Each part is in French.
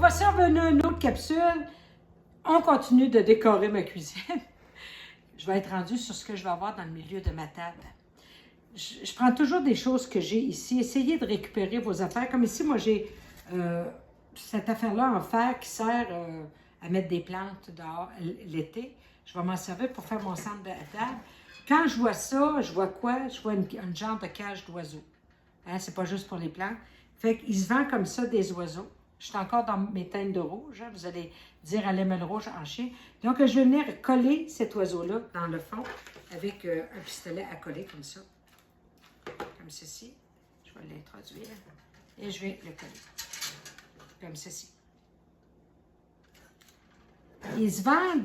va se revenir à une autre capsule. On continue de décorer ma cuisine. Je vais être rendue sur ce que je vais avoir dans le milieu de ma table. Je prends toujours des choses que j'ai ici. Essayez de récupérer vos affaires. Comme ici, moi, j'ai cette affaire-là en fer qui sert à mettre des plantes dehors l'été. Je vais m'en servir pour faire mon centre de table. Quand je vois ça, je vois quoi? Je vois une genre de cage d'oiseaux. Hein, c'est pas juste pour les plantes. Fait qu'il se vend comme ça des oiseaux. Je suis encore dans mes teintes de rouge. Hein, vous allez dire à l'émel rouge en chien. Donc, je vais venir coller cet oiseau-là dans le fond avec un pistolet à coller comme ça. Comme ceci. Je vais l'introduire. Et je vais le coller. Comme ceci. Il se vend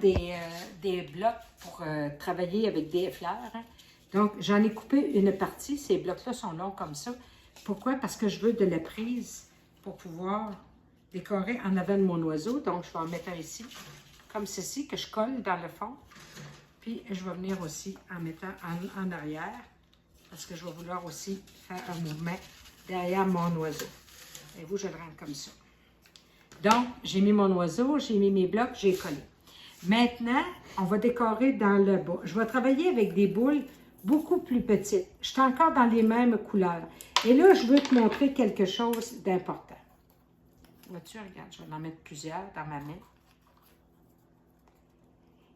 des blocs pour travailler avec des fleurs. Hein. Donc, j'en ai coupé une partie. Ces blocs-là sont longs comme ça. Pourquoi? Parce que je veux de la prise pour pouvoir décorer en avant de mon oiseau. Donc, je vais en mettre un ici, comme ceci, que je colle dans le fond. Puis, je vais venir aussi en mettant en arrière, parce que je vais vouloir aussi faire un mouvement derrière mon oiseau. Et vous, je le rentre comme ça. Donc, j'ai mis mon oiseau, j'ai mis mes blocs, j'ai collé. Maintenant, on va décorer dans le bas. Je vais travailler avec des boules beaucoup plus petites. Je suis encore dans les mêmes couleurs. Et là, je veux te montrer quelque chose d'important. Vois-tu, regarde, je vais en mettre plusieurs dans ma main.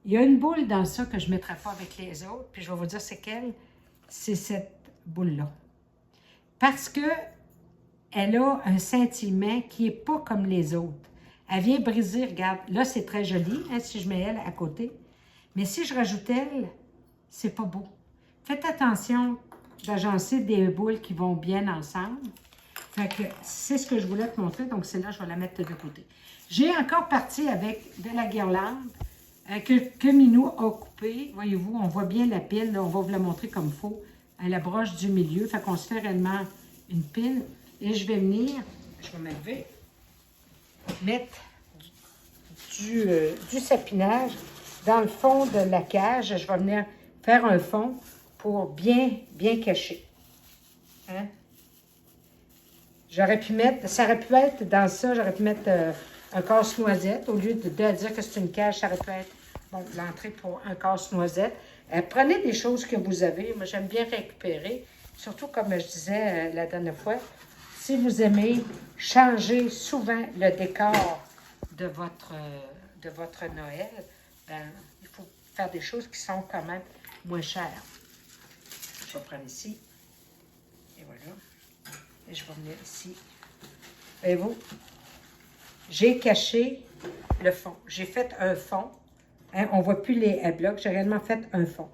Il y a une boule dans ça que je ne mettrai pas avec les autres, puis je vais vous dire c'est quelle. C'est cette boule-là. Parce que elle a un scintillement qui n'est pas comme les autres. Elle vient briser, regarde, là c'est très joli, hein, si je mets elle à côté. Mais si je rajoute elle, c'est pas beau. Faites attention d'agencer des boules qui vont bien ensemble. Fait que c'est ce que je voulais te montrer, donc celle-là, je vais la mettre de côté. J'ai encore parti avec de la guirlande que Minou a coupée. Voyez-vous, on voit bien la pile, là, on va vous la montrer comme il faut, à la broche du milieu. Fait qu'on se fait réellement une pile. Et je vais venir, je vais m'élever, mettre du sapinage dans le fond de la cage. Je vais venir faire un fond pour bien cacher. Hein? J'aurais pu mettre, ça aurait pu être dans ça, j'aurais pu mettre un casse-noisette. Au lieu de dire que c'est une cage, ça aurait pu être l'entrée pour un casse-noisette. Prenez des choses que vous avez. Moi, j'aime bien récupérer. Surtout, comme je disais la dernière fois, si vous aimez changer souvent le décor de votre Noël, ben, il faut faire des choses qui sont quand même moins chères. Je vais prendre ici. Et voilà. Et je vais venir ici. Voyez-vous, j'ai caché le fond. J'ai fait un fond. Hein, on ne voit plus les blocs. J'ai réellement fait un fond.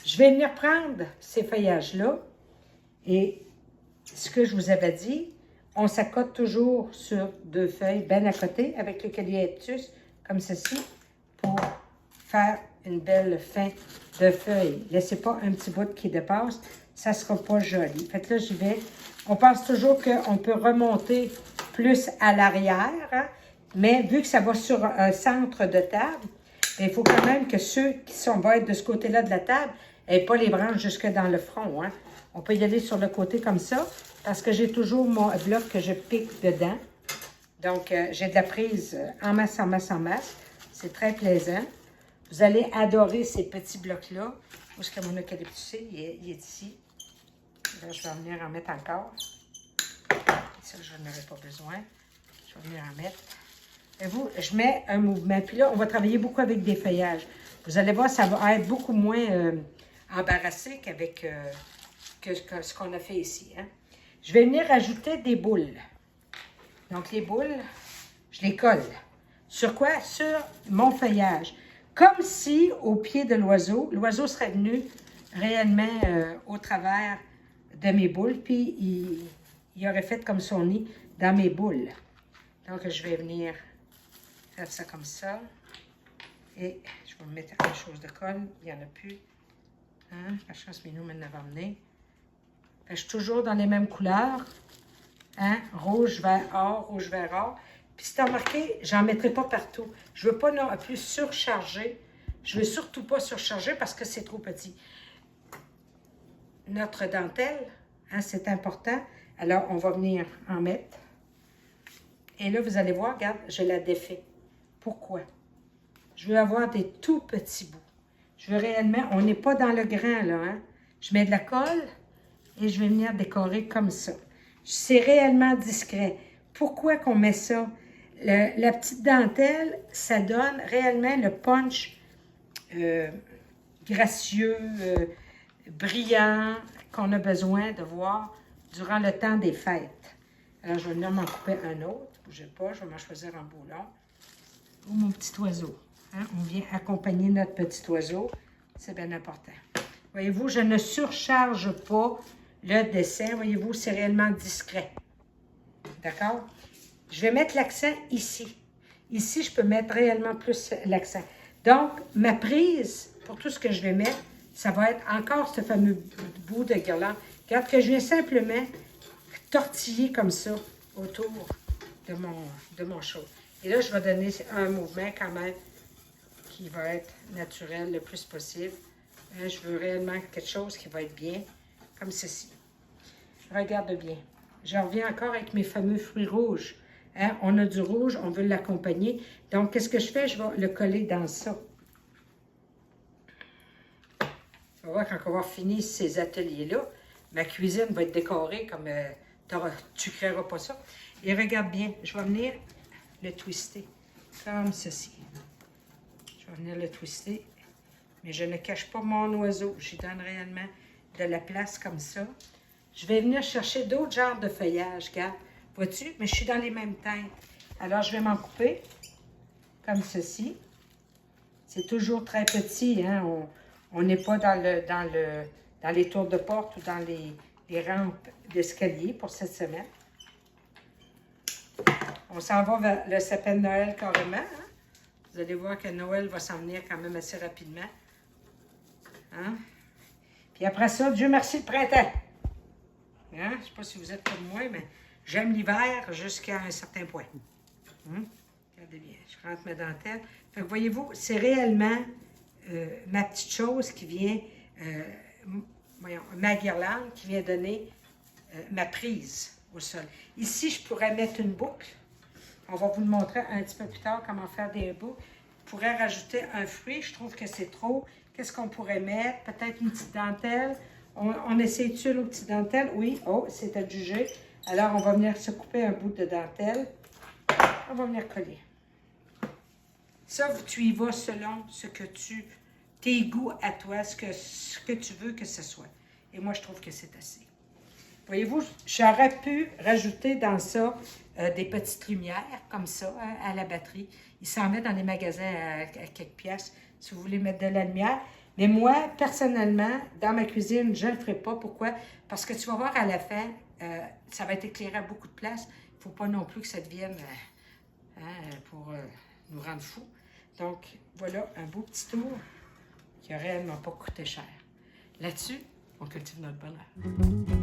Je vais venir prendre ces feuillages-là. Et ce que je vous avais dit, on s'accote toujours sur deux feuilles bien à côté avec le calyptus, comme ceci, pour faire une belle fin de feuille. Laissez pas un petit bout qui dépasse, ça ne sera pas joli. Fait que là, j'y vais. On pense toujours qu'on peut remonter plus à l'arrière, hein? Mais vu que ça va sur un centre de table, il faut quand même que ceux qui vont être de ce côté-là de la table n'aient pas les branches jusque dans le front. Hein? On peut y aller sur le côté comme ça, parce que j'ai toujours mon bloc que je pique dedans. Donc, j'ai de la prise en masse, en masse, en masse. C'est très plaisant. Vous allez adorer ces petits blocs-là. Où est-ce que mon eucalyptus est? Il est ici. Là, je vais venir en mettre encore. Ça, je n'en aurai pas besoin. Je vais venir en mettre. Et vous, je mets un mouvement. Puis là, on va travailler beaucoup avec des feuillages. Vous allez voir, ça va être beaucoup moins embarrassé qu'avec ce qu'on a fait ici. Hein? Je vais venir ajouter des boules. Donc, les boules, je les colle. Sur quoi? Sur mon feuillage. Comme si, au pied de l'oiseau serait venu réellement au travers de mes boules, puis il aurait fait comme son nid dans mes boules. Donc, je vais venir faire ça comme ça. Et je vais me mettre une chose de colle. Il n'y en a plus. Hein? La chance, Minou m'en avait emmené. Je suis toujours dans les mêmes couleurs. Hein? Rouge, vert, or, rouge, vert, or. Puis si tu as remarqué, j'en mettrai pas partout. Je ne veux pas non plus surcharger. Je ne veux surtout pas surcharger parce que c'est trop petit. Notre dentelle, hein, c'est important. Alors, on va venir en mettre. Et là, vous allez voir, regarde, je la défais. Pourquoi? Je veux avoir des tout petits bouts. Je veux réellement, on n'est pas dans le grand, là, hein? Je mets de la colle et je vais venir décorer comme ça. C'est réellement discret. Pourquoi qu'on met ça? La petite dentelle, ça donne réellement le punch gracieux, brillant qu'on a besoin de voir durant le temps des fêtes. Alors, je vais venir m'en couper un autre. Bougez pas, je vais m'en choisir un beau long. Ou mon petit oiseau. Hein? On vient accompagner notre petit oiseau. C'est bien important. Voyez-vous, je ne surcharge pas le dessin. Voyez-vous, c'est réellement discret. D'accord? Je vais mettre l'accent ici. Ici, je peux mettre réellement plus l'accent. Donc, ma prise, pour tout ce que je vais mettre, ça va être encore ce fameux bout de guirlande. Regarde que je viens simplement tortiller comme ça autour de mon chaud. Et là, je vais donner un mouvement quand même qui va être naturel le plus possible. Je veux réellement quelque chose qui va être bien, comme ceci. Regarde bien. Je reviens encore avec mes fameux fruits rouges. Hein? On a du rouge, on veut l'accompagner. Donc, qu'est-ce que je fais? Je vais le coller dans ça. Tu vas voir, quand on va finir ces ateliers-là, ma cuisine va être décorée comme tu ne créeras pas ça. Et regarde bien, je vais venir le twister comme ceci. Je vais venir le twister, mais je ne cache pas mon oiseau. J'y donne réellement de la place comme ça. Je vais venir chercher d'autres genres de feuillage, regarde. Vois-tu? Mais je suis dans les mêmes teintes. Alors, je vais m'en couper comme ceci. C'est toujours très petit, hein? On n'est pas dans les tours de porte ou dans les rampes d'escalier pour cette semaine. On s'en va vers le sapin de Noël carrément. Hein? Vous allez voir que Noël va s'en venir quand même assez rapidement. Hein? Puis après ça, Dieu merci, le printemps. Hein? Je ne sais pas si vous êtes comme moi, mais j'aime l'hiver jusqu'à un certain point. Regardez bien, je rentre ma dentelle. Fait que voyez-vous, c'est réellement ma petite chose qui vient, voyons, ma guirlande qui vient donner ma prise au sol. Ici, je pourrais mettre une boucle. On va vous le montrer un petit peu plus tard, comment faire des boucles. Je pourrais rajouter un fruit, je trouve que c'est trop. Qu'est-ce qu'on pourrait mettre? Peut-être une petite dentelle. On essaie-tu une petite dentelle? Oui. Oh, c'est à juger. Alors, on va venir se couper un bout de dentelle. On va venir coller. Ça, tu y vas selon tes goûts à toi, ce que tu veux que ce soit. Et moi, je trouve que c'est assez. Voyez-vous, j'aurais pu rajouter dans ça des petites lumières, comme ça, hein, à la batterie. Ils s'en mettent dans les magasins à quelques pièces, si vous voulez mettre de la lumière. Mais moi, personnellement, dans ma cuisine, je ne le ferai pas. Pourquoi? Parce que tu vas voir à la fin, ça va être éclairé à beaucoup de place. Il ne faut pas non plus que ça devienne pour nous rendre fous. Donc, voilà un beau petit tour qui n'a réellement pas coûté cher. Là-dessus, on cultive notre bonheur.